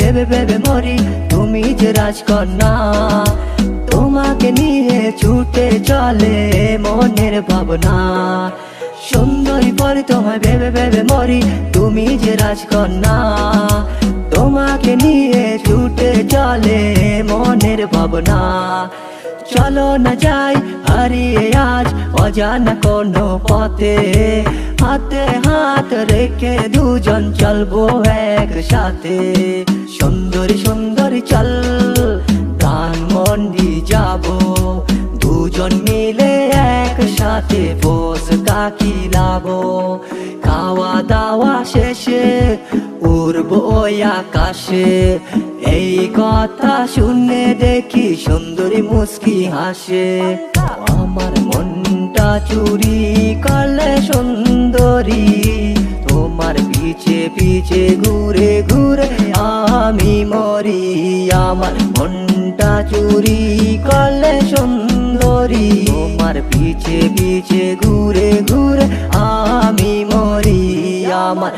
ভেবে ভেবে মরি, তুমি যে রাজকন্যা। তোমাকে নিয়ে ছুটে চলে মনের ভাবনা। সুন্দরী পরে তোমায় ভেবে ভেবে মরি, তুমি যে রাজকন্যা। তোমাকে নিয়ে ছুটে চলে মনের ভাবনা। চলো না যাই হারিয়ে আজ অজানা কোনো পথে, হাতে হাত রেখে দুজন চলবো একসাথে। সুন্দরী সুন্দরী চল ধানমন্ডি যাবো, দুজন মিলে একসাথে ফুচকা খিলাবো। খাওয়া দাওয়া শেষে উড়বো ওই আকাশে। এই কথা শুনে দেখি সুন্দরী মুস্কি হাসে। আমার মনটা চুরি করলে সুন্দরী, তোমার পিছে পিছে ঘুরে ঘুরে আমি মরি। আমার মনটা চুরি করলে সুন্দরী, তোমার পিছে পিছে ঘুরে ঘুরে আমি মরি। আমার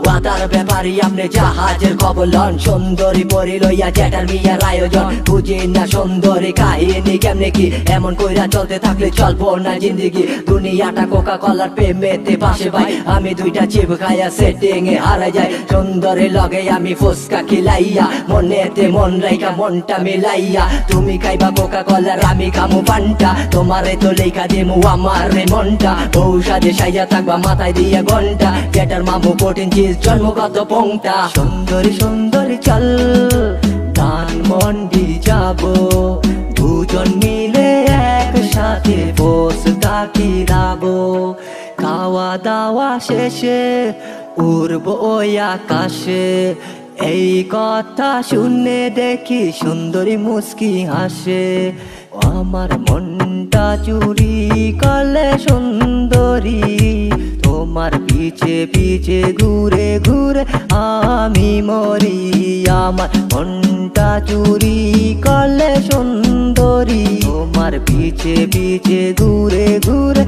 ওয়াদার ব্যাপারী আপনি জাহাজের খবর লন। সুন্দরী পরি লইয়া জেঠার বিয়ার আয়োজন, বুঝি না সুন্দরী কাহিনী কেমনে কি। এমন কইরা চলতে থাকলে চলবো না জিন্দিগি। দুনিয়াটা কোকা কলার প্রেমেতে পাশে ভাই, আমি দুইটা চিপ খাইয়া সেটিং এ হারা যায়। সুন্দরী লগে আমি ফুচকা খিলাইয়া, মনেতে মন রাইখা মনটা মিলাইয়া। তুমি খাইবা কোকা কলার আমি খামু পান্টা, তোমারে তো লেখা দিমু আমার মনটা। বউ সাজে সাইয়া থাকবা মাথায় দিয়া ঘন্টা, জেঠার মামু কঠিন চিজ জন্মগত পংটা। সুন্দরী সুন্দরী চল ধানমন্ডি যাবো, দুজন মিলে একসাথে ফুচকা খিলাবো। খাওয়া দাওয়া শেষে উড়বো ওই আকাশে। এই কথা শুনে দেখি সুন্দরী মুস্কি হাসে। আমার মনটা চুরি করলে সুন্দরী, তোমার পিছে পিছে ঘুরে ঘুরে আমি মরি। আমার মনটা চুরি করলে সুন্দরী, তোমার পিছে পিছে ঘুরে ঘুরে